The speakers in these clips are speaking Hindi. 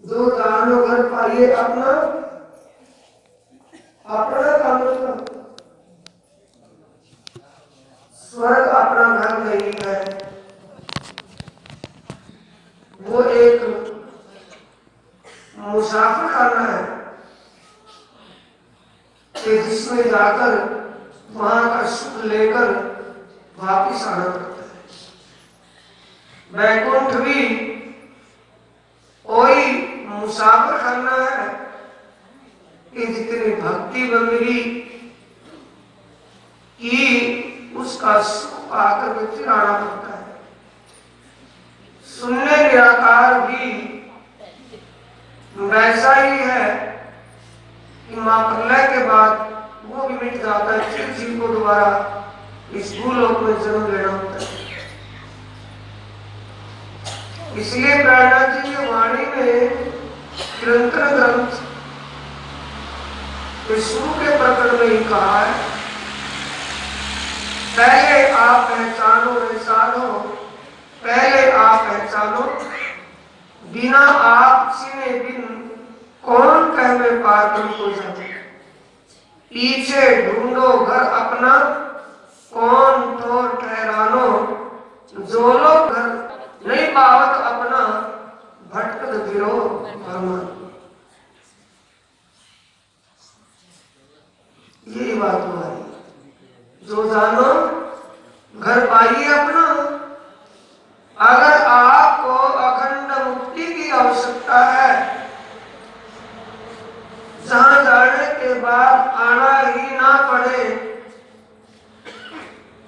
जो जानो घर पाइए अपना, अपना का मतलब स्वर्ग अपना घर नहीं है। वो एक मुसाफिर खाना है कि जिसमें जाकर वहां का सुख लेकर वापिस आना पड़ता है। वैकुंठ भी कोई मुसाफिर खाना है कि जितनी भक्ति बंदगी की उसका सुख पाकर के फिर आना पड़ता है। शून्य निराकार भी वैसा ही है कि महाप्रलय के बाद वो भी मिट जाता है, फिर जीव को दोबारा इस भूलोक में जन्म लेना होता है। इसलिए प्रहलाद जी की वाणी में निरंतर ग्रंथ शुरू के प्रकरण में ही कहा है, पहले आप पहचानो रे साधो, पहले आप पहचानो, बिना आप चिने बिन कौन कह में पार तुमको जाते। पीछे ढूंढो घर अपना, कौन तो ठहरानो, जो लोग घर नहीं पावत अपना, भटकत फिरो परमान। यही बात हमारी, जो जानो घर पाइए अपना। अगर आपको अखंड मुक्ति की आवश्यकता है, जहां जाने के बाद आना ही ना पड़े,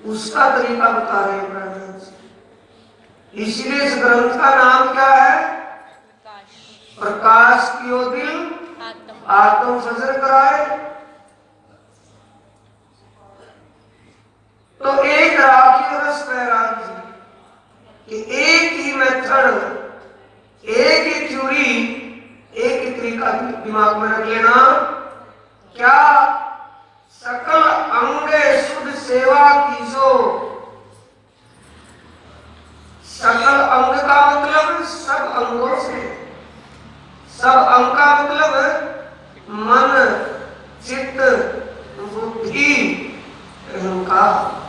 उसका तरीका बता रहे हैं प्रहलाद जी। इसलिए इस ग्रंथ का नाम क्या है? प्रकाश कियो दिल आत्म फजर कराए। तो एक राखी रस बैराग जी कि एक ही मेथड, एक ही थ्योरी, एक ही तरीका दिमाग में रख लेना। क्या? सकल अंगे शुद्ध सेवा कीजो। सकल अंग का मतलब सब अंगों से, सब अंग का मतलब मन, चित्त, बुद्धि, अहंकार।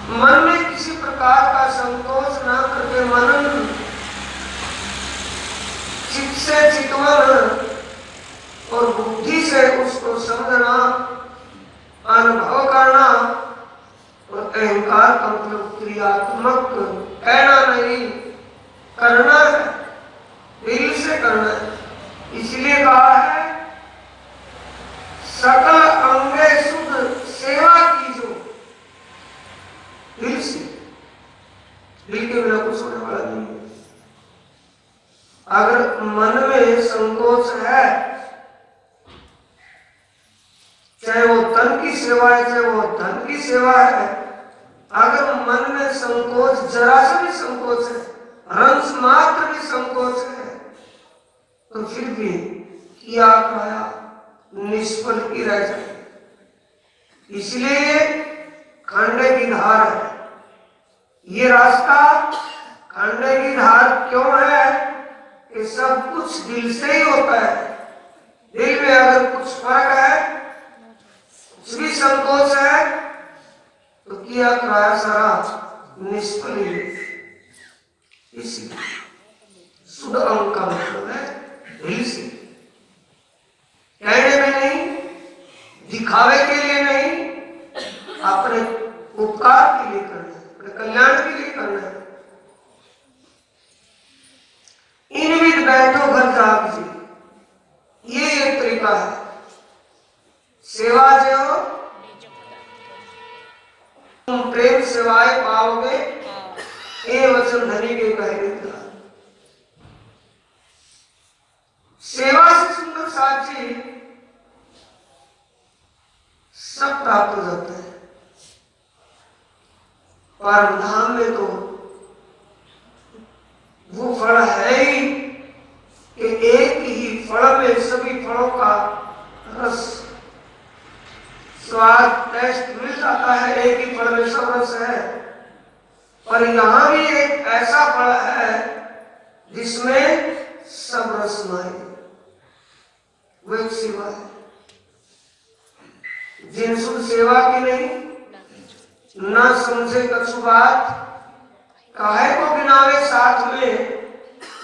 मन में किसी प्रकार का संकोच न करके मनन, चित्त से चितवन और बुद्धि से उसको समझना, अनुभव करना, और अहंकार का मतलब क्रियात्मक, कहना नहीं करना है, दिल से करना है। इसलिए कहा है सकल अंगे शुद्ध सेवा कीजो, दिल से। दिल के बिना कुछ होने वाला नहीं है। अगर मन में संकोच है, चाहे वो तन की सेवा है, चाहे वो धन की सेवा है, अगर मन में संकोच, जरा सा भी संकोच है, रंस मात्र भी संकोच है, तो फिर भी किया खाया निष्फल की रह जाए। इसलिए खंडे की धार है ये रास्ता। खंडे की धार क्यों है? कि सब कुछ दिल से ही होता है। दिल में अगर कुछ फर्क है, कुछ भी संकोच है, तो किया कराया सारा निष्फल ही। इसलिए शुद्ध अंग का मतलब है दिल से, कहने में नहीं, दिखावे के लिए नहीं, अपने उपकार के लिए करना है, अपने कल्याण के लिए करना है। इन विध बैठो घर जाग जी, ये एक तरीका है। सेवा जो तुम प्रेम सेवाएं पाओगे, ये वचन धनी के कहने का। सेवा से सुंदर साक्षी सब प्राप्त हो जाता है। परम धाम में तो वो फल है ही कि एक ही फल में सभी फलों का रस, स्वाद, टेस्ट मिल जाता है। एक ही फल में सब रस है। और यहाँ भी एक ऐसा फल है जिसमें सब रसमाए, वो एक सेवा है। जिनसु सेवा की नहीं, ना समझे कछु बात, काहे को गिनावे साथ में,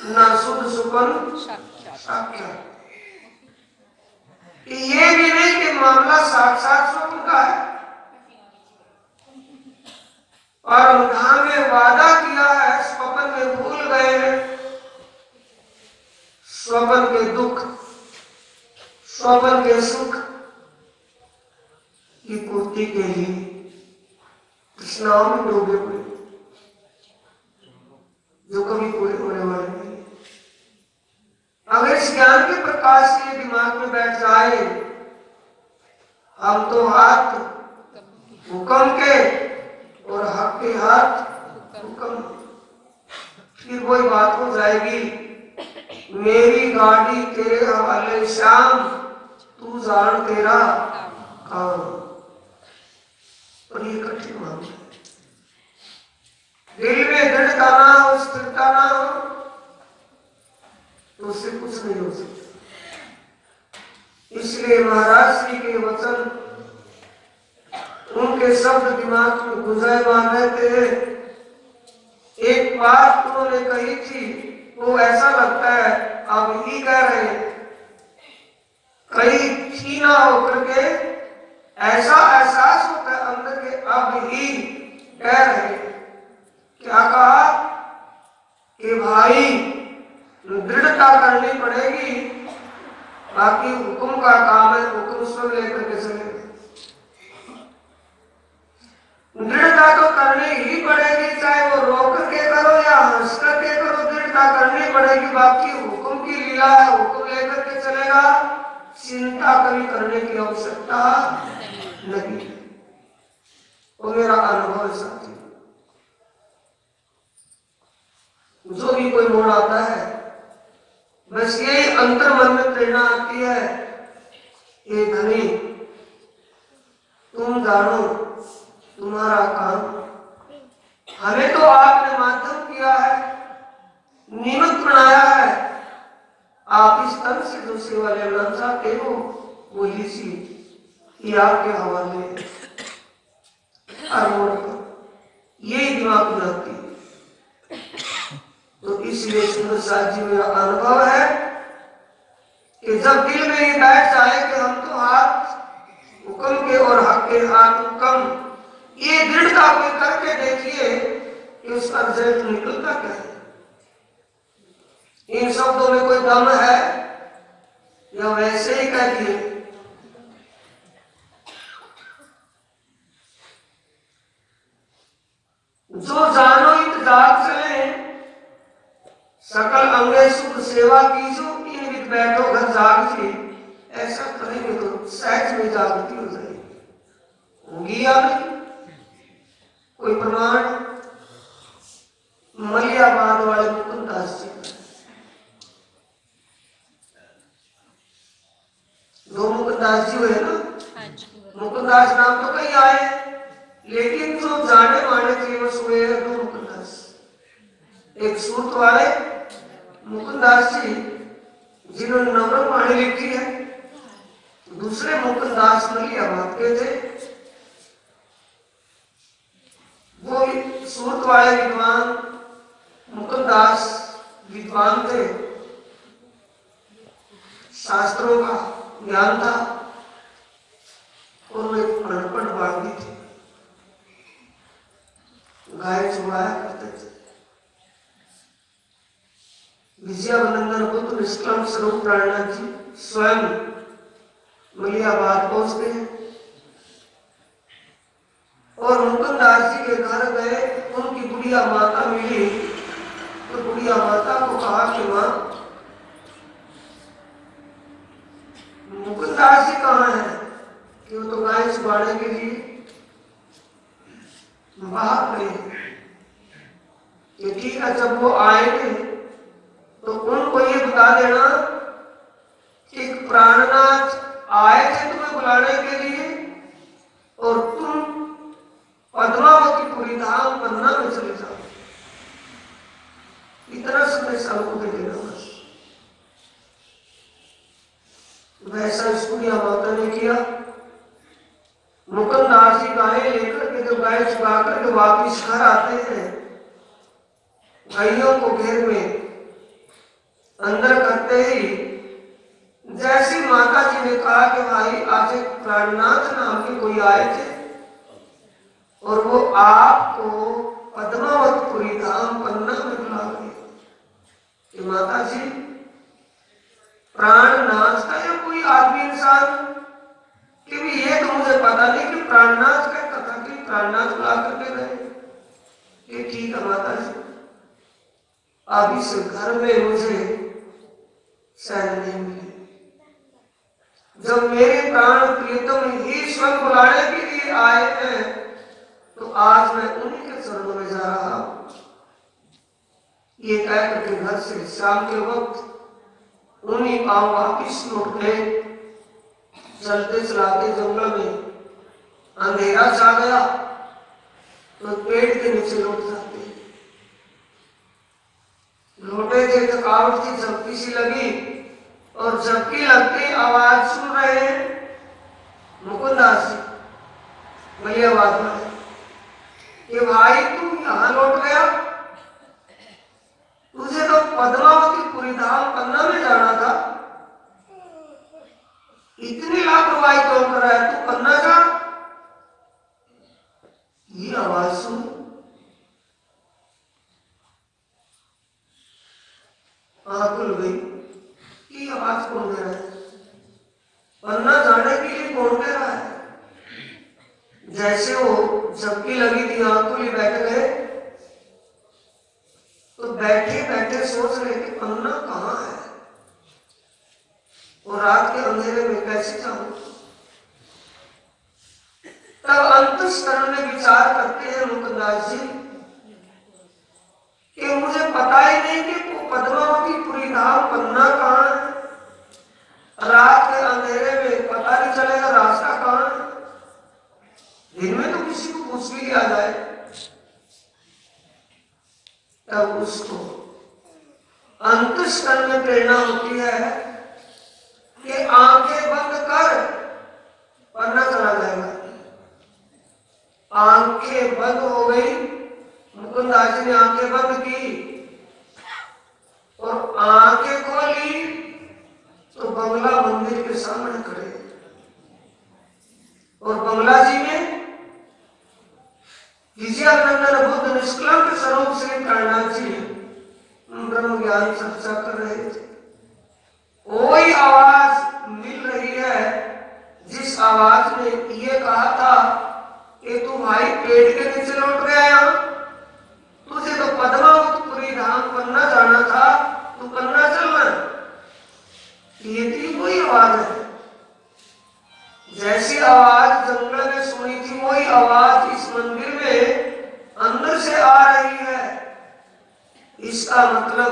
ना शुद्ध सुपन साक्षात। ये भी नहीं कि मामला साक्षात स्वप्न का है, और उन्होंने में वादा किया है, स्वप्न में भूल गए हैं। स्वप्न के दुख, स्वप्न के सुख की पूर्ति के लिए तृष्णाओं में डूबे हुए, जो कभी पूरे होने वाले नहीं। अगर इस ज्ञान के प्रकाश के दिमाग में बैठ जाए, हम तो हाथ हुक्म के और हक के हाथ हुक्म, फिर वही बात हो जाएगी, मेरी गाड़ी तेरे हवाले श्याम, तू जान तेरा काम। और ये कठिन मामला है। दिल में दृढ़ता ना हो, स्थिरता ना हो, तो उससे कुछ नहीं हो सकता। इसलिए महाराज श्री के वचन, उनके शब्द दिमाग में गुंजायमान रहते हैं। एक बात उन्होंने कही थी, वो ऐसा लगता है अब ही कह रहे हैं, कहीं थी ना होकर के ऐसा एहसास होता है अंदर के अब ही कह रहे हैं। क्या कहा कि भाई दृढ़ता करनी पड़ेगी, बाकी हुक्म का काम है, हुक्म सब लेकर के चलेगा। दृढ़ता तो करनी ही पड़ेगी, चाहे वो रोक के करो या हंस करके करो, दृढ़ता करनी पड़ेगी। बाकी हुक्म की लीला है, हुक्म लेकर के चलेगा, चिंता कभी करने की आवश्यकता नहीं। वो मेरा अनुभव है साथी। जो भी कोई मोड़ आता है, बस यही अंतर मन में प्रेरणा आती है, ये धनी तुम जानो तुम्हारा काम, हमें तो आपने माध्यम किया है, निमित्त बनाया है, आप इस तन से जो सेवा लेना चाहते हो वो ही आपके हवाले यही दिमाग में आती है। तो इसलिए सुंदर साथ जी मेरा अनुभव है कि जब दिल में ये बैठ जाए कि हम तो हाथ हुक्म के और हक के हाथ हुक्म, ये दृढ़ता कोई करके देखिए कि उसका रिजल्ट निकलता क्या है। इन शब्दों में कोई दम है या वैसे ही कह दिए? जो जानो इंतजार चले, सकल अंगे सुख सेवा कीजो, इन विद बैठो घर जाग जी। ऐसा करेंगे तो सहज में जागृति हो जाएगी, होगी या नहीं? कोई प्रमाण? मलियाबाद वाले मुकुंदास जी, दो मुकुंदास जी हुए ना, मुकुंदास नाम तो कई आए, लेकिन जो जाने माने फेमस हुए हैं दो मुकुंदास। एक सूरत वाले मुकुंदास जी जिन्होंने नवरंग वाणी लिखी है, दूसरे मुकुंदास मलियाबाद के थे। वो सूरत वाले विद्वान, मुकुंदास विद्वान थे, शास्त्रों का ज्ञान था, और वो एक अनपढ़ बागी थे, गाय चुराया करते थे। विजयानंदन बुद्ध निष्कलंक स्वरूप प्राणनाथ जी स्वयं मलियाबाद पहुंचते हैं और मुकुंदास जी के घर गए। उनकी बुढ़िया माता मिली तो बुढ़िया माता को कहा कि मां, मुकुंदास जी कहाँ है? कि वो तो गाय चुराने के लिए बाहर गए। ठीक है, जब वो आएंगे तो उनको ये बता देना कि प्राणनाथ आए थे तुम्हें बुलाने के लिए और तुम पद्मावती पुरी धाम पन्ना में चले जाओ। इतना संदेश हमको गायें लेकर के जब गाय चुरा करके वापिस घर आते हैं, गायों को घेर में अंदर करते ही जैसी माता जी ने कहा कि भाई आज एक प्राणनाथ नाम के कोई आए थे और वो आपको पद्मावतपुरी धाम पन्ना में बुला गए कि माता जी प्राणनाथ का या कोई आदमी इंसान, कि भी ये तो मुझे पता नहीं कि प्राणनाथ कहता था कि प्राणनाथ बुला करके गए। ये ठीक है माता जी, अब इस घर में मुझे चैन नहीं मिली। जब मेरे प्राण प्रियतम ही स्वयं बुलाने के लिए आए हैं तो आज मैं उन्हीं के चरणों में जा रहा हूं। ये कह करके घर से शाम के वक्त उन्हीं पांव वापिस लौट गए। चलते चलाते जंगल में अंधेरा छा गया तो पेड़ के नीचे लौट जाते, लौटे थे, थकावट थी, झपकी सी लगी और झपकी लगती आवाज सुन रहे हैं मुकुंदास जी, भैया बात में कि भाई तू यहां लौट गया, तुझे तो पद्मावतीपुरी धाम पन्ना में जाना था, इतनी लापरवाही कौन कर रहा है, तू पन्ना जा। ये आवाज सुन आंख खुल गई कि आवाज कौन दे रहा है, पन्ना जाने के लिए कौन कह रहा है। जैसे वो झपकी लगी थी आंख खुली बैठ गए तो बैठे बैठे सोच रहे कि पन्ना कहाँ है और रात के अंधेरे में कैसे जाऊं। तब अंतःकरण में विचार करते हैं मुकुंदास जी कि मुझे पता ही नहीं कि पद्मावतीपुरी धाम पन्ना कहाँ है। रात के अंधेरे में पता नहीं चलेगा रास्ता कहाँ है, दिन में तो किसी को पूछ भी लिया जाए। तब उसको अंतःकरण में प्रेरणा होती है कि आंखें बंद कर, पन्ना चला जाएगा। आंखें बंद हो गई, मुकुंदास जी ने आंखें बंद की और आंखें खोली तो बंगला मंदिर के सामने खड़े और बंगला जी में विजयानंदन बुद्ध निष्कलंक स्वरूप श्री प्राणनाथ जी ब्रह्म ज्ञान चर्चा कर रहे थे। वही आवाज मिल रही है जिस आवाज ने ये कहा था कि तू भाई पेड़ के नीचे लौट गया, यहाँ तुझे तो पद्मावतपुरी धाम पन्ना जाना था, तू पन्ना चलना। ये थी वही आवाज है, जैसी आवाज जंगल में सुनी थी वही आवाज इस मंदिर में अंदर से आ रही है। इसका मतलब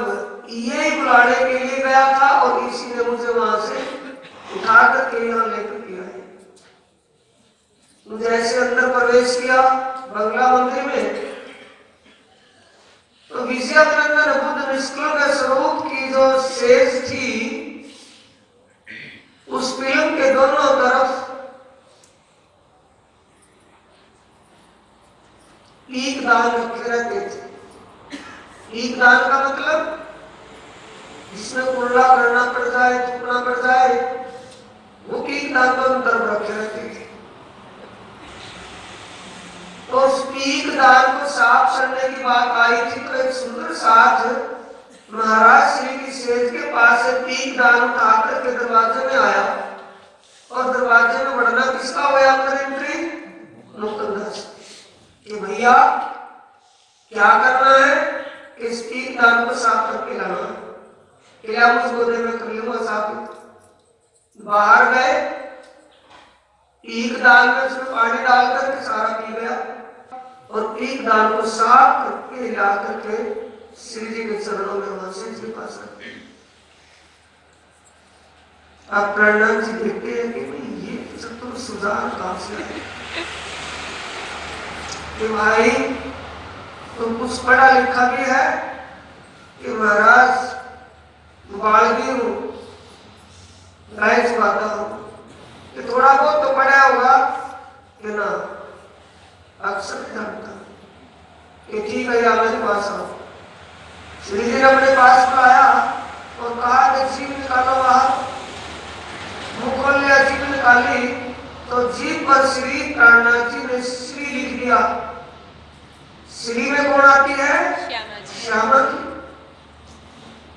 ये ही बुलाने के लिए गया था और इसी ने मुझे वहां से उठा करके यहाँ लेकर के आए। जैसे अंदर प्रवेश किया बंगला मंदिर में तो विजयानंदन बुद्ध निष्कलंक स्वरूप की जो सेज थी उस फिल्म के दोनों तरफ पीक दान रखे रहते थे। पीक दान का मतलब जिसमें कुल्ला करना पड़ जाए, थूकना पड़ जाए, वो पीक दान दोनों तरफ रखे रहते थे। तो उस पीक दान को साफ करने की बात आई थी तो एक सुंदर साथ महाराज श्री की सेज के पास से पीक दान उठा करके दरवाजे में आया और दरवाजे में बढ़ना किसका हुआ अंदर एंट्री? मुकुंदास कि भैया क्या करना है, इस पीक दान को साफ करके लाना, क्या मुझ गोदे में कर लूंगा साफ। बाहर गए, पीक दान में सिर्फ पानी डाल करके सारा पी गया और पीक दान को साफ करके ला करके श्री जी के चरणों में वहां से जी पास रखते। आप प्रणनाथ जी देखते हैं कि ये चतुर सुधार कहां से है कि भाई तुम कुछ पढ़ा लिखा भी है कि महाराज बालगी हूं, गाय चुराता हूं, कि थोड़ा बहुत तो पढ़ा होगा कि ना, अक्सर जानता कि ठीक है या मेरे पास आओ। श्री जी ने अपने पास बुलाया और कहा कि जीभ निकालो बाहर। मुंह खोल लिया, जीभ निकाली तो जीभ पर श्री प्राणनाथ जी ने श्री लिख दिया। श्री में कौन आती है? श्यामा जी। श्यामा जी।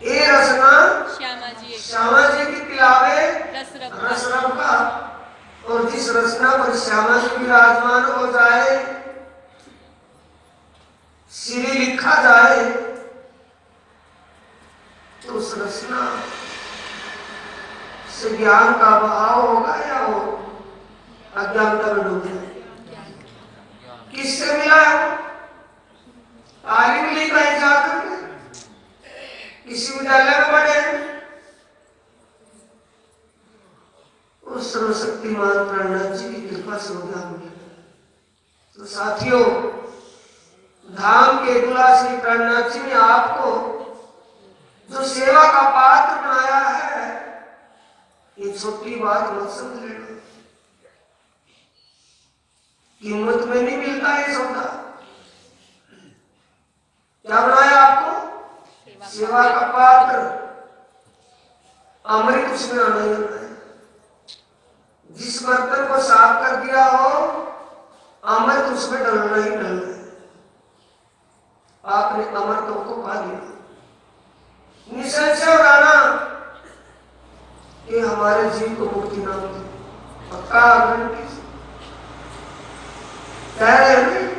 ए रसना श्यामा जी की पिलावे रस रब का। और जिस रचना पर श्यामा जी विराजमान हो जाए, श्री लिखा जाए, तो उस रचना से ज्ञान का बहाव होगा या वो अज्ञानता में डूब जाए? किससे मिला है? तालीम ली कहीं जाकर के, किसी विद्यालय में पढ़े, उस सर्वशक्तिमान प्राणनाथ जी की कृपा से हो गया। तो साथियों, धाम के दूल्हा श्री प्राणनाथ जी ने आपको जो सेवा का पात्र बनाया है, ये छोटी बात मत समझ लेना। कीमत में नहीं मिलता ये सौदा। क्या बनाया आपको? सेवा का पात्र। अमृत उसमें आना ही होता है। जिस बर्तन को साफ कर दिया हो, अमृत उसमें डलना ही डलना है। आपने अमृतों को पा लिया। निसंशय राणा कि हमारे जीव को मुक्ति ना मिले, पक्का गारंटी से कह रहे हैं।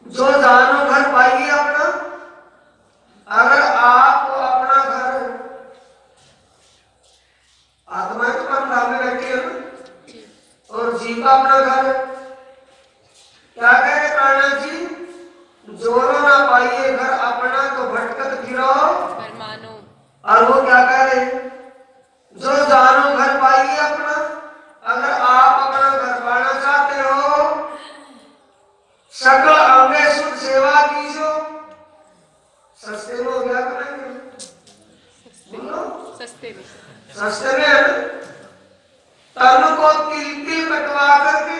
जो जानो घर पाइए अपना। अगर आप अपना घर, आत्माएं तो मन धाम में बैठी है ना, और जीव का अपना घर, क्या कह रहे प्राणनाथ जी? जोरो ना पाइए घर अपना तो भटकत फिरो फरमानो। और वो क्या कह रहे? जो जानो घर पाइए अपना। अगर आप अपना घर पाना चाहते हो, सकल अंगे शुद्ध सेवा कीजो। सस्ते में हो गया करेंगे, सस्ते में, सस्ते में है ना। तन को तिल तिल कटवा करके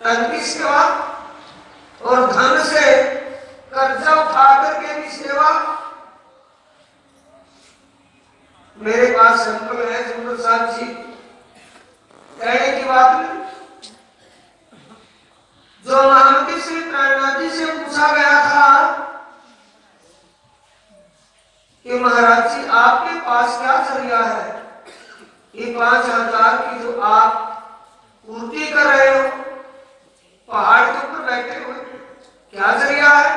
तन की सेवा, और धन से कर्जा उठा करके भी सेवा। मेरे पास सैंपल है जुमर साहब जी, कहने की बात नहीं। जो महामंत्री श्री प्राणनाथ जी से पूछा गया था कि महाराज जी आपके पास क्या जरिया है? ये 5000 की जो आप पूर्ति कर रहे हो, पहाड़ के ऊपर बैठे हुए, क्या जरिया है?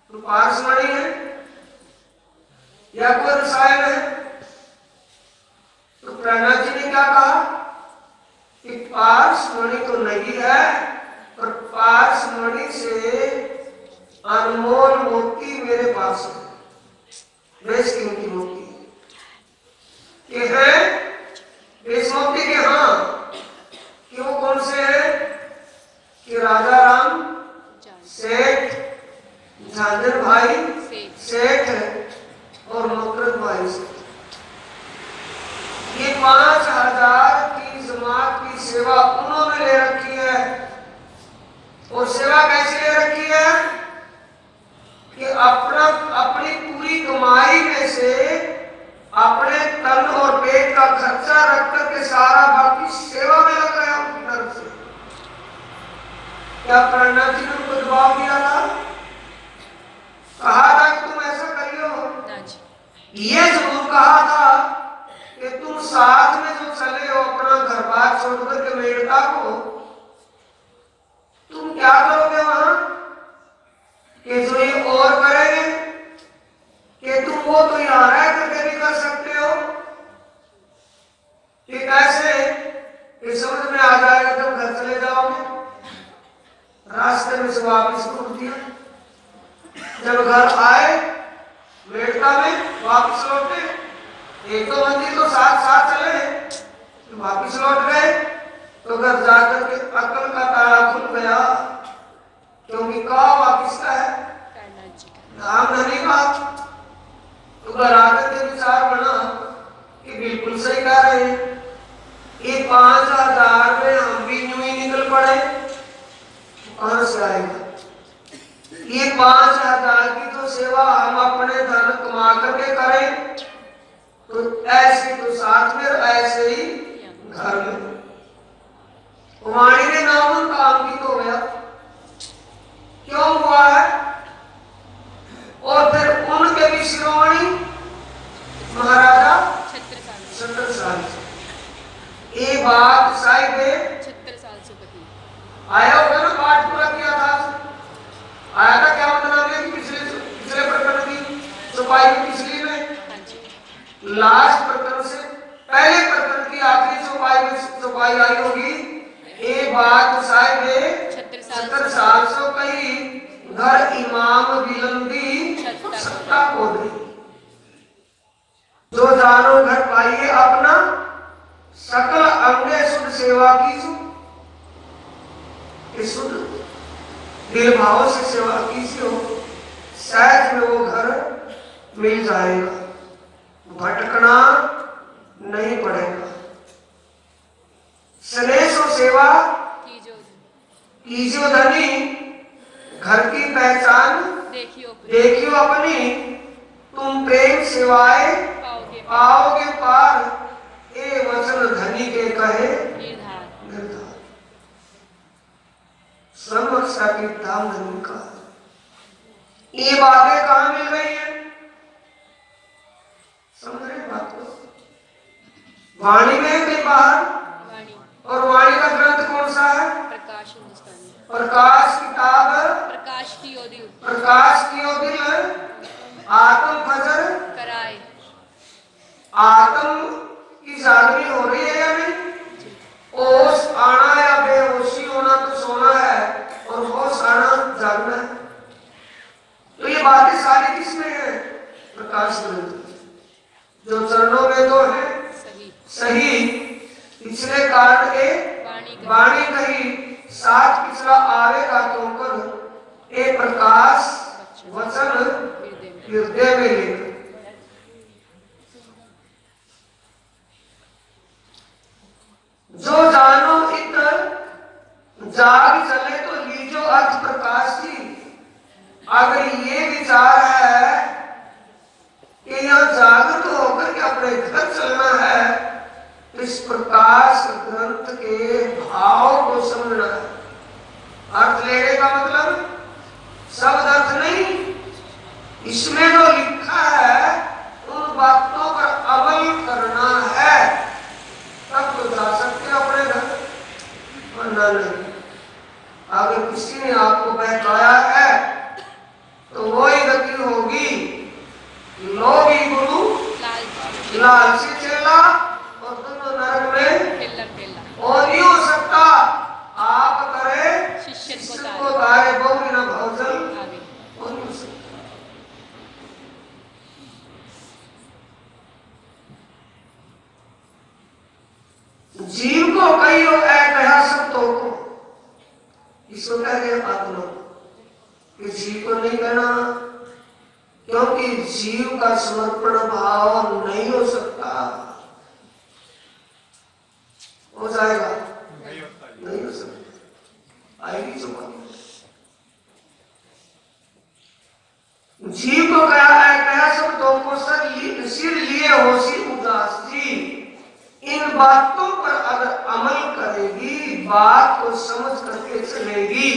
तो पारसमणि है या कोई रसायन है? तो प्राणनाथ जी ने क्या कहा कि पारसमणि तो नहीं है, पर पारसमणि से अनमोल मोती मेरे पास है। बेश कीमती मोती के है, बेश मोती के। हाँ, कि वो कौन से है? कि राजा राम सेठ, झांझर भाई सेठ और मकरद भाई सेठ, ये 5000 की जमात की सेवा उन्होंने ले रखी है। और सेवा कैसे ले रखी है? कि अपनी पूरी कमाई में से अपने तन और पेट का खर्चा रख करके सारा बाकी सेवा में लग गया उनकी तरफ से। क्या प्राणनाथ जी ने उनको जवाब दिया था? कहा था कि तुम ऐसा करियो? ये जरूर कहा था कि तुम साथ में जो चले हो अपना घर बार छोड़ करके मेड़ता को, तुम क्या करोगे वहां? कि जो ये और करेंगे कि तुम वो तो यहां रह करके भी कर सकते हो। कि कैसे? कि समझ में आ जाएगा जब घर चले जाओगे। रास्ते में से वापस रोक दिया। जब घर आए वेड़का में वापस लौटे, एक दो मंदिर तो साथ साथ चले, तो वापस लौट गए। तो घर जाकर के अकल का ताला खुल गया, क्योंकि कहा वापिस का है, नाम नहीं बात। तो घर आकर के विचार बना कि बिल्कुल सही कह रहे हैं। 5,000 में हम भी यूं ही निकल पड़े, कहां से आएगा? ये 5,000 की तो सेवा हम अपने धन कमा करके करें, तो ऐसे तो साथ में ऐसे ही घर में वाणी ने नाम का अंकित हो गया। क्यों हुआ है? और फिर उनके भी शिरोमणि महाराजा छत्रसाल ये बात साहिब छत्रसाल सुपति आया होगा ना, पाठ पूरा किया था, आया था। क्या मतलब है कि पिछले प्रकरण की छुपाई में, पिछली में, लास्ट प्रकरण से पहले प्रकरण की आखिरी छुपाई में छुपाई आई होगी। ये बात साहिब छत्रसाल से कही घर इमाम विलंबी सत्ता को दे, जो जानो घर पाइए अपना सकल अंगे शुद्ध सेवा कीजो, शुद्ध दिल भाव से सेवा कीजिए, सहज में वो घर मिल जाएगा, भटकना नहीं पड़ेगा। स्नेह और सेवा कीजियो धनी, घर की पहचान देखियो अपनी, तुम प्रेम सेवाएं पाओगे पार, ए वचन धनी के कहे निर्धार। समक्षा की धाम धनी का ये बातें कहां मिल रही है? समझ रहे बात को? वाणी में कहीं बाहर। और वाणी का ग्रंथ कौन सा है? प्रकाश हिंदुस्तानी, प्रकाश किताब, प्रकाश की ओदिल, प्रकाश की ओदिल, आत्म फजर कराए, आत्म की जागनी हो रही है या नहीं? होश आना या बेहोशी होना तो सोना है, और होश आना जागना है। तो ये बातें सारी किसमें है? प्रकाश ग्रंथ, जो चरणों में तो है सही, पिछले कारण के वाणी कही, साथ पिछला आवेगा तो कर, ए प्रकाश वचन हृदय में लेकर। जो जानो इत जाग चले तो लीजो अर्थ प्रकाश की। अगर ये विचार है कि यह जागृत होकर के अपने घर चलना है, तो इस प्रकाश ग्रंथ के भाव को समझना है। अर्थ लेने का मतलब शब्द अर्थ नहीं, इसमें जो लिखा है उन बातों पर अमल करना है, तब तो जा सकते अपने घर, वरना नहीं। अगर किसी ने आपको बहकाया है तो वही गति होगी, लोभी गुरु लालची चेला, और दोनों नरक में। और नहीं हो सकता आप करे शिष्य को तारे बहु न भवजल, और नहीं हो सकता। जीव को कई कहा शब्दों को, इसको कह रहे आत्मा, कि जीव को नहीं कहना, क्योंकि जीव का समर्पण भाव नहीं हो सकता। हो जाएगा? नहीं हो सकता, आएगी चुका। जीव को कहा शब्दों को सिर लिए होशी उदास जी, इन बातों पर अगर अमल करेगी, बात को समझ करके चलेगी,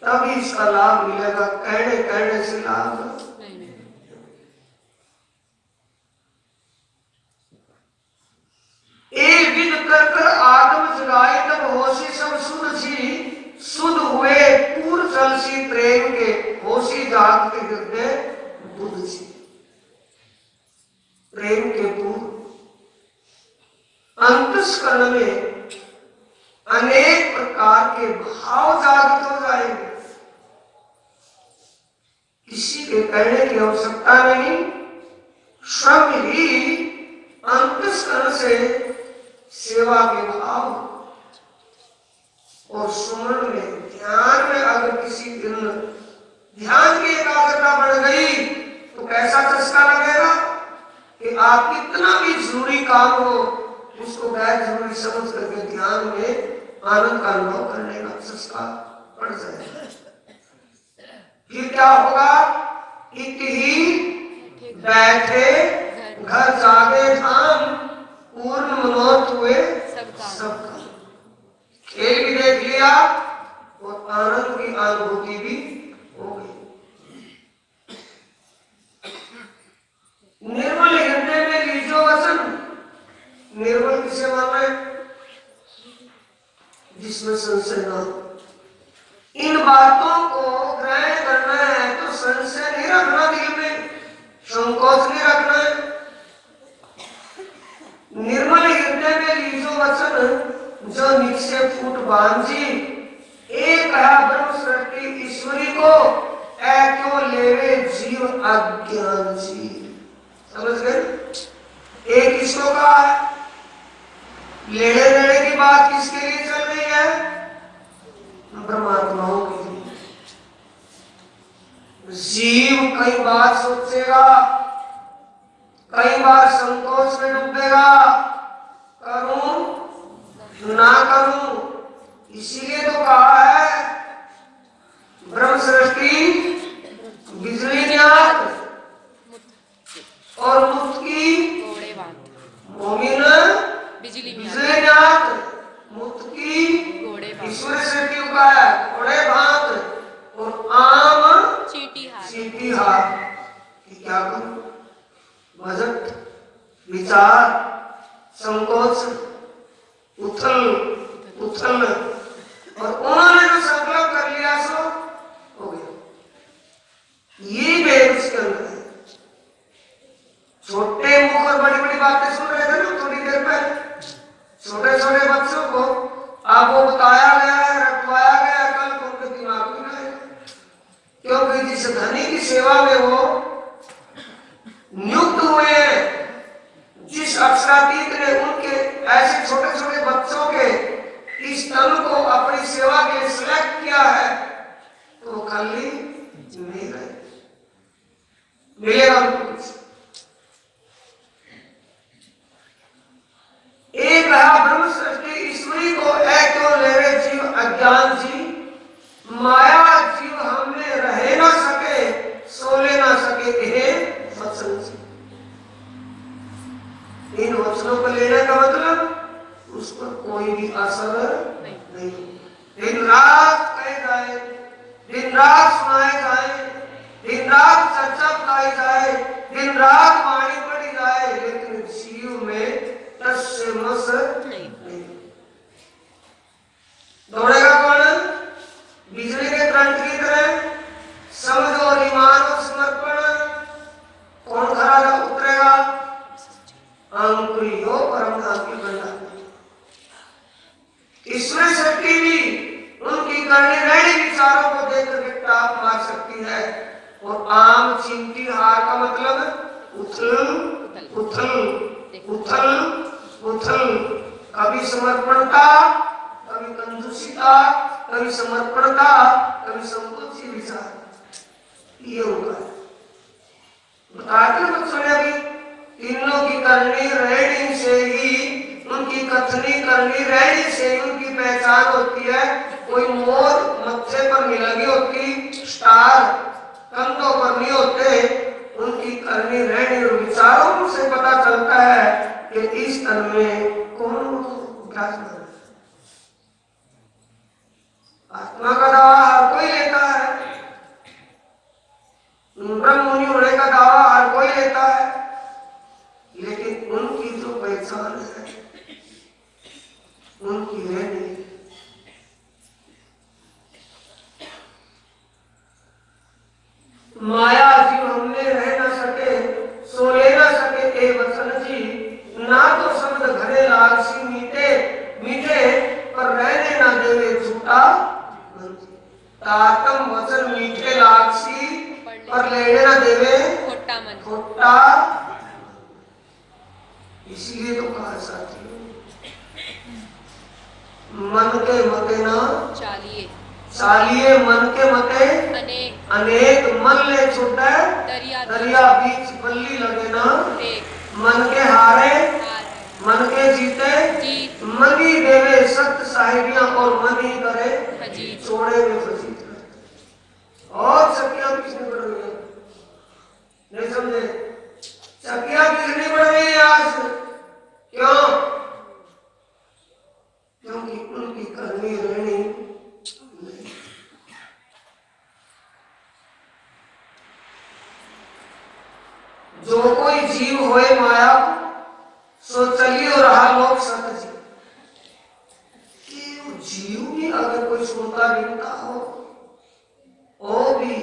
तभी इसका लाभ मिलेगा। कहने से लाभ नहीं। एक विध कर आत्म जगाए तब होशी सब शुद्ध सी, शुद्ध हुए पूर्ण चल सी प्रेम के, होशी जाग के हृदय बुद्ध सी, प्रेम के पूर्ण अंतस्करण में अनेक प्रकार के भाव जागृत हो जाएंगे। किसी के कहने की आवश्यकता नहीं, श्रम ही अंतस्करण से सेवा के भाव और सुमन में, ध्यान में अगर किसी दिन ध्यान की एकाग्रता बढ़ गई तो कैसा चस्का लगेगा कि आप कितना भी जरूरी काम हो, उसको गैर जरूरी समझ करके ध्यान में आनंद का अनुभव करने का संस्कार पड़ जाएगा। फिर क्या होगा? एक ही बैठे घर जागे धाम, पूर्ण मनोरथ हुए सब काम। खेल भी देख लिया और आनंद की अनुभूति भी हो गई। निर्मल हृदय में लीजो वचन। निर्मल किसे माना है? जिसमें संशय ना हो। इन बातों को ग्रहण करना है तो संशय नहीं रखना, दिल में संकोच नहीं रखना है। निर्मल हृदय में लीजो वचन, जो निश्चय फूट बांझी, एक कहा ब्रह्म सृष्टि ईश्वरी को, ऐ क्यों लेवे जीव अज्ञान जी। समझ गए? एक ईश्वर का है, लेड़े लेड़े की बात किसके लिए चल रही है? परमात्माओं के लिए। जीव कई बार सोचेगा, कई बार संकोच में डूबेगा, करूं ना करूं। इसीलिए तो कहा है ब्रह्म सृष्टि बिजली न्यात और मुक्त की मोमिन बिजली न्यात, मुक्त की ईश्वर सृष्टि का है घोड़े भात और आम चींटी हाथ। क्या करूं? बजट, विचार, संकोच, उथल उथल, और उन्होंने जो संकल्प कर लिया सो हो गया। ये भेद उसके अंदर है। छोटे मुख और बड़ी बड़ी बातें सुन रहे थे ना थोड़ी देर पहले, छोटे छोटे बच्चों को आपको बताया गया है, रखवाया गया है, कल को उनके दिमाग में ना आएगा। क्योंकि जिस धनी की सेवा में वो नियुक्त हुए हैं, जिस अक्षरातीत ने उनके ऐसे छोटे छोटे बच्चों के इस तन को अपनी सेवा के लिए सिलेक्ट किया है, तो वो खाली नहीं रहे, मिलेगा उनको कुछ। एक ब्रह्म सृष्टि ईश्वरी को, ऐ क्यों लेवे जीव अज्ञान जी। माया जीव हमें रहे ना सके, सोले ना सके कहे वचन जी। इन वचनों को लेने का मतलब उस पर कोई भी असर नहीं। दिन रात कहे जाए, दिन रात सुनाए जाए, दिन रात चर्चा बताई जाए, दिन रात वाणी पढ़ी जाए, लेकिन जीव में तस्य मस नहीं। दौड़ेगा कौन? बिजली के करंट की तरह। समझ और ईमान और समर्पण कौन खरा उतरेगा? अंकुरी हो परम धाम की गंगा। ईश्वरी शक्ति भी उनकी करनी रहनी विचारों को देखकर टाप मार सकती है। और आम चिंती हार का मतलब उथल उथल उथल उथल, कभी समर्पणता, कभी कंजूसीता, कभी समर्पणता, कभी संकोची विचार। ये होगा बताते बच्चों ने अभी, तीनों की करनी रहनी से ही, उनकी कथनी करनी रहनी से ही उनकी पहचान होती है। कोई मोर मत्थे पर नहीं लगी होती, स्टार कंधों पर नहीं होते। उनकी करनी रहनी और विचारों से पता चलता है कि इस तन में कौन विराजमान है। आत्मा का दावा हर कोई लेता है, ब्रह्म मुनि होने का दावा हर कोई लेता है, लेकिन उनकी जो पहचान है उनकी रहनी। माया जीव हमने रह न सके, सो ले न सके ए वचन जी। ना तो शब्द घरे लालसी मीठे मीठे, पर रहने न देवे झूठा। तातम वचन मीठे लालसी, पर लेने न देवे खोटा। इसीलिए तो कहा साथी, मन के मते ना चालिए, चालिए मन के मते अनेक। मन ले छूटे दरिया बीच बल्ली लगे ना, मन के हारे मन के जीते जीत मन ही देवे सत्य साहिबियां और मन ही करे अजीत चोड़े में फजीत और चकियां किसने बढ़ रही है नहीं समझे चकियां किसने बढ़ रही है आज क्यों क्योंकि उनकी करनी रहनी नहीं। जो कोई जीव होए माया सो चलियो रहा लोक सत जी कि वो जीव भी अगर कोई सुनता बिनता हो वो भी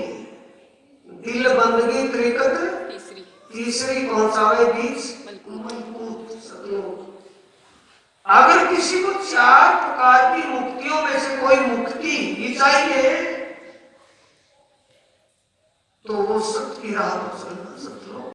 दिल बंदगी त्रिकत तीसरी तीसरी पहुंचावे बीच मजबूत सतलोक। अगर किसी को चार प्रकार की मुक्तियों में से कोई मुक्ति ही चाहिए तो वो सत्य की राह पर चलना सतलोक।